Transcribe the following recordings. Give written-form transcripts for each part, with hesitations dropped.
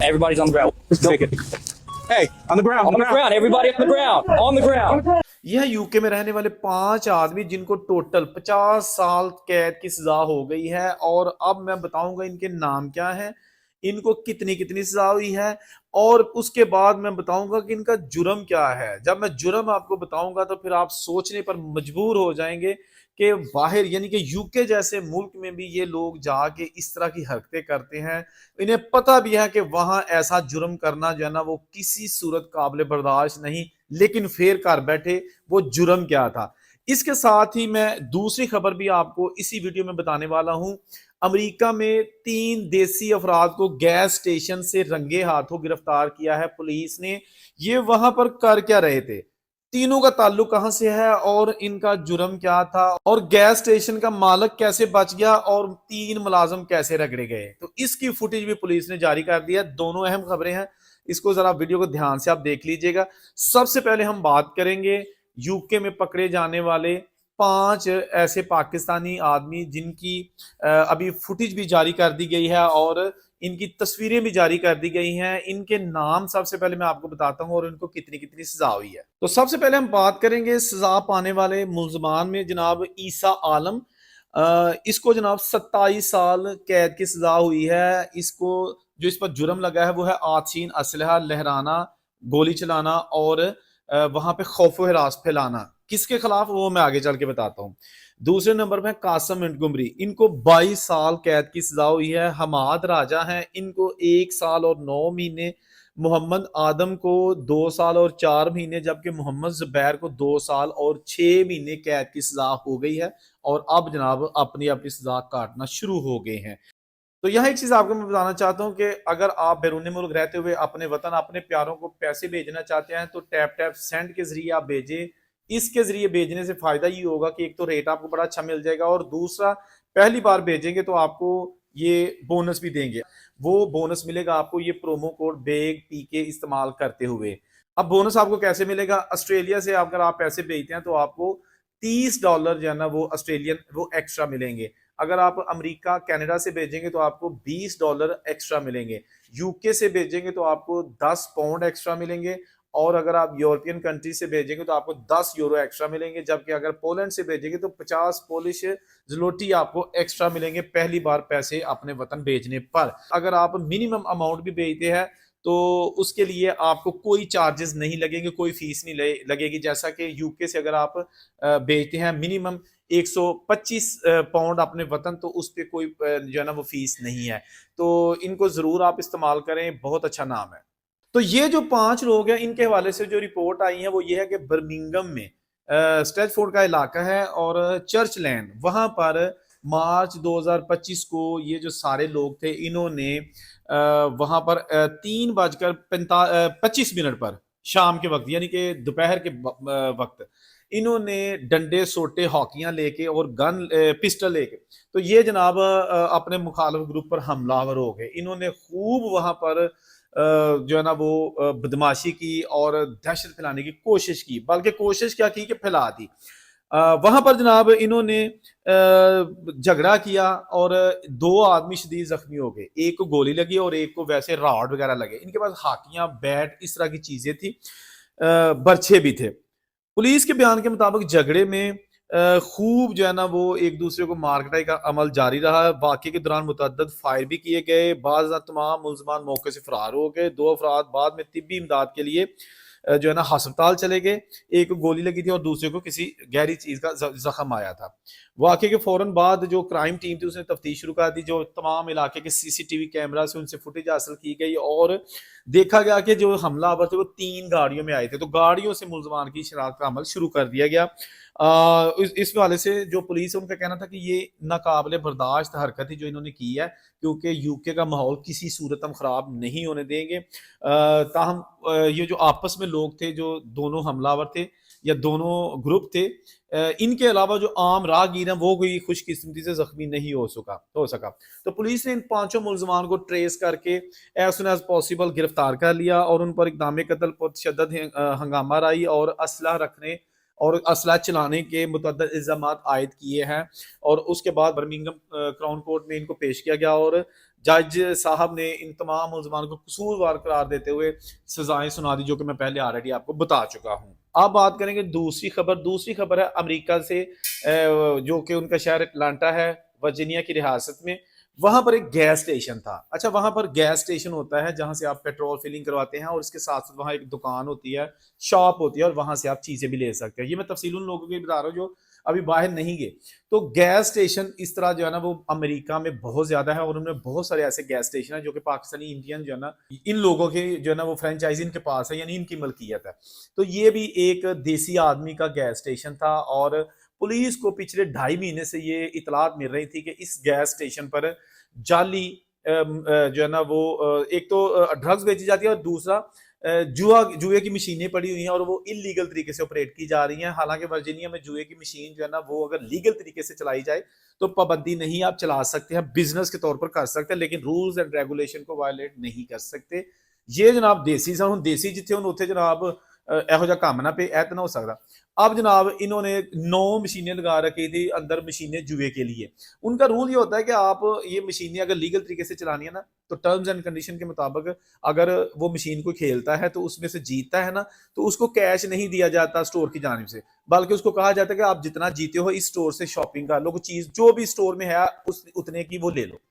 Everybody's on the ground. Let's take it. Hey, on the ground. On the ground. Everybody on the ground. On the ground. यह UK में रहने वाले 5 आदमी जिनको total 50 साल कैद की सजा हो गई है। और अब मैं बताऊंगा इनके नाम क्या है, इनको कितनी कितनी सजा हुई है, और उसके बाद मैं बताऊंगा कि इनका जुर्म क्या है। जब मैं जुर्म आपको बताऊंगा तो फिर आप सोचने पर मजबूर हो जाएंगे कि बाहर यानी कि यूके जैसे मुल्क में भी ये लोग जाके इस तरह की हरकतें करते हैं। इन्हें पता भी है कि वहां ऐसा जुर्म करना जो है ना वो किसी सूरत काबिल बर्दाश्त नहीं, लेकिन फिर कर बैठे वो जुर्म क्या था। इसके साथ ही मैं दूसरी खबर भी आपको इसी वीडियो में बताने वाला हूं। अमेरिका में 3 देसी अफराद को गैस स्टेशन से रंगे हाथों गिरफ्तार किया है पुलिस ने। ये वहां पर कर क्या रहे थे, तीनों का ताल्लुक कहां से है और इनका जुर्म क्या था, और गैस स्टेशन का मालिक कैसे बच गया और 3 मुलाजम कैसे रगड़े गए, तो इसकी फुटेज भी पुलिस ने जारी कर दिया। दोनों अहम खबरें हैं, इसको जरा वीडियो को ध्यान से आप देख लीजिएगा। सबसे पहले हम बात करेंगे यूके में पकड़े जाने वाले 5 ऐसे पाकिस्तानी आदमी जिनकी अभी फुटेज भी जारी कर दी गई है और इनकी तस्वीरें भी जारी कर दी गई हैं। इनके नाम सबसे पहले मैं आपको बताता हूं और इनको कितनी कितनी सजा हुई है। तो सबसे पहले हम बात करेंगे सजा पाने वाले मुल्जमान में जनाब ईसा आलम। इसको जनाब 27 साल कैद की सजा हुई है। इसको जो इस पर जुर्म लगा है वो है आतशीन असलहा लहराना, गोली चलाना और वहां पे खौफ हिरास फैलाना। किसके खिलाफ वो मैं आगे चल के बताता हूँ। दूसरे नंबर पे कासम मोंटगोमरी, इनको 22 साल कैद की सजा हुई है। हमाद राजा हैं, इनको 1 साल और 9 महीने। मोहम्मद आदम को 2 साल और 4 महीने, जबकि मोहम्मद जुबैर को 2 साल और 6 महीने कैद की सजा हो गई है और अब जनाब अपनी अपनी सजा काटना शुरू हो गए हैं। तो यह एक चीज आपको मैं बताना चाहता हूं कि अगर आप बैरून मुल्क रहते हुए अपने वतन अपने प्यारों को पैसे भेजना चाहते हैं तो टैप टैप सेंड के जरिए आप भेजें। इसके जरिए भेजने से फायदा ये होगा कि एक तो रेट आपको बड़ा अच्छा मिल जाएगा और दूसरा पहली बार भेजेंगे तो आपको ये बोनस भी देंगे। वो बोनस मिलेगा आपको ये प्रोमो कोड बेग पी के इस्तेमाल करते हुए। अब बोनस आपको कैसे मिलेगा, ऑस्ट्रेलिया से अगर आप पैसे भेजते हैं तो आपको $30 जो है ना वो ऑस्ट्रेलियन वो एक्स्ट्रा मिलेंगे। अगर आप अमेरिका कनाडा से भेजेंगे तो आपको $20 एक्स्ट्रा मिलेंगे। यूके से भेजेंगे तो आपको 10 पाउंड एक्स्ट्रा मिलेंगे। और अगर आप यूरोपियन कंट्री से भेजेंगे तो आपको 10 यूरो एक्स्ट्रा मिलेंगे। जबकि अगर पोलैंड से भेजेंगे तो 50 पोलिश ज़लोटी आपको एक्स्ट्रा मिलेंगे पहली बार पैसे अपने वतन भेजने पर। अगर आप मिनिमम अमाउंट भी भेजते हैं तो उसके लिए आपको कोई चार्जेस नहीं लगेंगे, कोई फीस नहीं लगेगी। जैसा कि यूके से अगर आप भेजते हैं मिनिमम 125 पाउंड अपने वतन, तो उस पर कोई जो है ना वो फीस नहीं है। तो इनको जरूर आप इस्तेमाल करें, बहुत अच्छा नाम है। तो ये जो 5 लोग हैं इनके हवाले से जो रिपोर्ट आई है वो ये है कि बर्मिंगम में स्ट्रेटफोर्ड का इलाका है और चर्च लैंड, वहां पर मार्च 2025 को ये जो सारे लोग थे इन्होंने वहां पर 3:25 पर शाम के वक्त यानी कि दोपहर के वक्त इन्होंने डंडे सोटे हॉकियां लेके और गन पिस्टल लेके तो ये जनाब अपने मुखालिफ ग्रुप पर हमलावर हो गए। इन्होंने खूब वहां पर जो है ना वो बदमाशी की और दहशत फैलाने की कोशिश की, बल्कि कोशिश क्या की कि फैला दी। वहां पर जनाब इन्होंने झगड़ा किया और 2 आदमी शदीद जख्मी हो गए, एक को गोली लगी और एक को वैसे राड वगैरह लगे। इनके पास हाकियां बैट इस तरह की चीजें थी, बर्छे भी थे। पुलिस के बयान के मुताबिक झगड़े में खूब जो है ना वो एक दूसरे को मारकटाई का अमल जारी रहा। वाकये के दौरान मुतअद्दिद फायर भी किए गए। बाज़ तमाम मुल्ज़मान मौके से फरार हो गए। 2 अफराद बाद में तिब्बी इमदाद के लिए जो है ना हस्पताल चले गए। एक को गोली लगी थी और दूसरे को किसी गहरी चीज का जख्म आया था। वाकये के फौरन बाद जो क्राइम टीम थी उसने तफ्तीश शुरू कर दी। जो तमाम इलाके के सीसीटीवी कैमरा से उनसे फुटेज हासिल की गई और देखा गया कि जो हमलावर थे वो 3 गाड़ियों में आए थे। तो गाड़ियों से मुल्जमान की शनाख्त का अमल शुरू कर दिया गया। इस वाले से जो पुलिस है उनका कहना था कि ये नाकाबिले बर्दाश्त हरकत थी जो इन्होंने की है, क्योंकि यूके का माहौल किसी सूरत हम खराब नहीं होने देंगे। ताहम ये जो आपस में लोग थे जो दोनों हमलावर थे या दोनों ग्रुप थे, इनके अलावा जो आम राहगीर हैं वो कोई खुशकिस्मती से जख्मी नहीं हो सका। तो पुलिस ने इन 5 मुल्जमान को ट्रेस करके एज सुन एज पॉसिबल गिरफ्तार कर लिया और उन पर इक़दाम कत्ल पर तशद्दुद हंगामा राई और असलहा रखने और असला चलाने के मुतअद्दिद इल्ज़ाम आयद किए हैं, और उसके बाद बर्मिंघम क्राउन कोर्ट में इनको पेश किया गया और जज साहब ने इन तमाम मुलजमान को कसूरवार करार देते हुए सजाएं सुना दी, जो कि मैं पहले ऑलरेडी आपको बता चुका हूँ। अब बात करेंगे दूसरी खबर है अमेरिका से, जो कि उनका शहर अटलांटा है, वर्जीनिया की रियासत में। वहां पर एक गैस स्टेशन था। अच्छा, वहां पर गैस स्टेशन होता है जहां से आप पेट्रोल फिलिंग करवाते हैं, और इसके साथ साथ वहां एक दुकान होती है, शॉप होती है, और वहां से आप चीजें भी ले सकते हैं। ये मैं तफसील उन लोगों की बता रहा हूँ जो अभी बाहर नहीं गए। तो गैस स्टेशन इस तरह जो है ना वो अमेरिका में बहुत ज्यादा है, और उनमें बहुत सारे ऐसे गैस स्टेशन है जो कि पाकिस्तानी इंडियन जो है ना, इन लोगों के जो है ना वो फ्रेंचाइजी इनके पास है, यानी इनकी मलकियत है। तो ये भी एक देसी आदमी का गैस स्टेशन था, और पुलिस को पिछले 2.5 महीने से ये इतलात मिल रही थी कि इस गैस स्टेशन पर जाली जो है ना वो एक तो ड्रग्स बेची जाती है, और दूसरा जुए की मशीनें पड़ी हुई हैं, और वो इलीगल तरीके से ऑपरेट की जा रही हैं। हालांकि वर्जीनिया में जुए की मशीन जो है ना वो अगर लीगल तरीके से चलाई जाए तो पाबंदी नहीं, आप चला सकते हैं, बिजनेस के तौर पर कर सकते हैं, लेकिन रूल्स एंड रेगुलेशन को वायलेट नहीं कर सकते। ये जनाब देसी सा हूं, देसी जिथे हूं उत्थे जनाब ਇਹੋ ਜਿਹਾ ਕੰਮ ना पे ऐ तो ना हो सकता। अब जनाब इन्होंने 9 मशीनें लगा रखी थी अंदर, मशीनें जुए के लिए। उनका रूल ये होता है कि आप ये मशीनें अगर लीगल तरीके से चलानी है ना, तो टर्म्स एंड कंडीशन के मुताबिक अगर वो मशीन को खेलता है तो उसमें से जीतता है ना, तो उसको कैश नहीं दिया जाता स्टोर की जानिब से, बल्कि उसको कहा जाता है कि आप जितना जीते हो इस स्टोर से शॉपिंग कर लो, चीज जो भी स्टोर में है उतने की वो ले लो।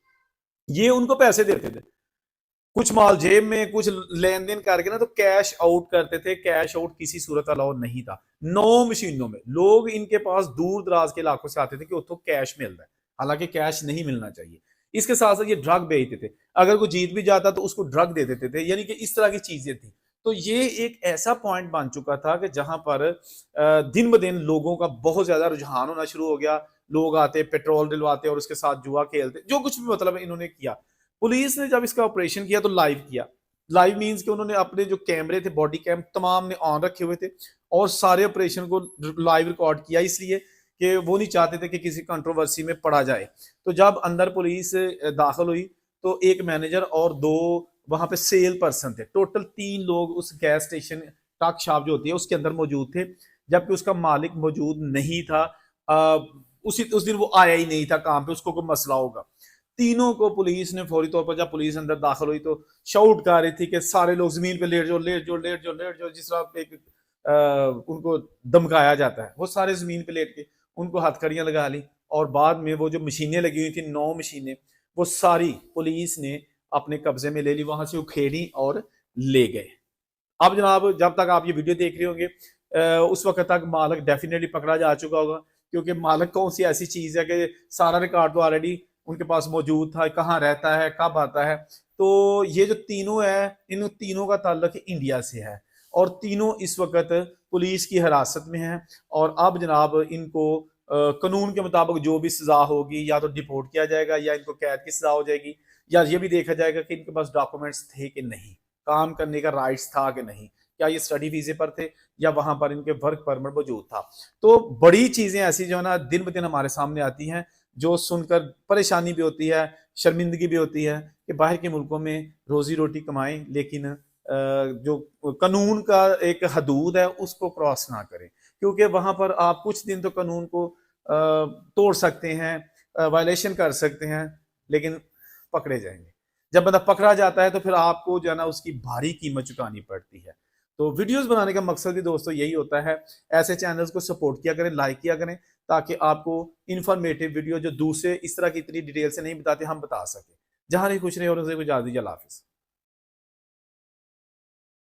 ये उनको पैसे देते थे, कुछ माल जेब में, कुछ लेन देन करके ना तो कैश आउट करते थे। कैश आउट किसी सूरत अलाउ नहीं था। 9 मशीनों में लोग इनके पास दूर दराज के इलाकों से आते थे कि उतो कैश मिल रहा है, हालांकि कैश नहीं मिलना चाहिए। इसके साथ साथ ये ड्रग बेचते थे, अगर कोई जीत भी जाता तो उसको ड्रग दे देते थे, यानी कि इस तरह की चीजें थी। तो ये एक ऐसा पॉइंट बन चुका था कि जहां पर दिन ब दिन लोगों का बहुत ज्यादा रुझान होना शुरू हो गया। लोग आते, पेट्रोल डलवाते और उसके साथ जुआ खेलते, जो कुछ भी मतलब इन्होंने किया। पुलिस ने जब इसका ऑपरेशन किया तो लाइव किया। लाइव मींस कि उन्होंने अपने जो कैमरे थे, बॉडी कैम तमाम ने ऑन रखे हुए थे, और सारे ऑपरेशन को लाइव रिकॉर्ड किया, इसलिए कि वो नहीं चाहते थे कि किसी कंट्रोवर्सी में पड़ा जाए। तो जब अंदर पुलिस दाखिल हुई तो एक मैनेजर और 2 वहां पे सेल पर्सन थे। टोटल 3 लोग उस गैस स्टेशन टक शॉप जो होती है उसके अंदर मौजूद थे, जबकि उसका मालिक मौजूद नहीं था। उस दिन वो आया ही नहीं था काम पे, उसको कोई मसला होगा। तीनों को पुलिस ने फौरी तौर पर, जब पुलिस अंदर दाखिल हुई तो शाउट कर रही थी कि सारे लोग जमीन पे लेट जाओ, लेट जाओ, लेट जाओ, लेट जाओ, जिस तरह एक उनको धमकाया जाता है। वो सारे जमीन पे लेट के उनको हथकड़ियां लगा ली, और बाद में वो जो मशीनें लगी हुई थी 9 मशीनें, वो सारी पुलिस ने अपने कब्जे में ले ली, वहां से उखेड़ी और ले गए। अब जनाब जब तक आप ये वीडियो देख रहे होंगे उस वक्त तक मालक डेफिनेटली पकड़ा जा चुका होगा, क्योंकि मालक कौन सी ऐसी चीज है कि सारा रिकॉर्ड तो ऑलरेडी उनके पास मौजूद था, कहाँ रहता है, कब आता है। तो ये जो तीनों है, इन तीनों का ताल्लुक इंडिया से है, और तीनों इस वक्त पुलिस की हिरासत में है। और अब जनाब इनको कानून के मुताबिक जो भी सजा होगी, या तो डिपोर्ट किया जाएगा, या इनको कैद की सजा हो जाएगी, या ये भी देखा जाएगा कि इनके पास डॉक्यूमेंट्स थे कि नहीं, काम करने का राइट्स था कि नहीं, क्या ये स्टडी वीजे पर थे या वहां पर इनके वर्क परमिट मौजूद था। तो बड़ी चीजें ऐसी जो है ना दिन ब दिन हमारे सामने आती हैं, जो सुनकर परेशानी भी होती है, शर्मिंदगी भी होती है कि बाहर के मुल्कों में रोजी रोटी कमाएं, लेकिन जो कानून का एक हदूद है उसको क्रॉस ना करें, क्योंकि वहां पर आप कुछ दिन तो कानून को तोड़ सकते हैं, वायलेशन कर सकते हैं, लेकिन पकड़े जाएंगे। जब बंदा पकड़ा जाता है तो फिर आपको जो है ना उसकी भारी कीमत चुकानी पड़ती है। तो वीडियोस बनाने का मकसद भी दोस्तों यही होता है, ऐसे चैनल्स को सपोर्ट किया करें, लाइक किया करें, ताकि आपको इन्फॉर्मेटिव वीडियो जो दूसरे इस तरह की इतनी डिटेल से नहीं बताते हम बता सकें। जहां नहीं खुश रहे और उनसे गुजार दीजिए। अल्लाह हाफिज़।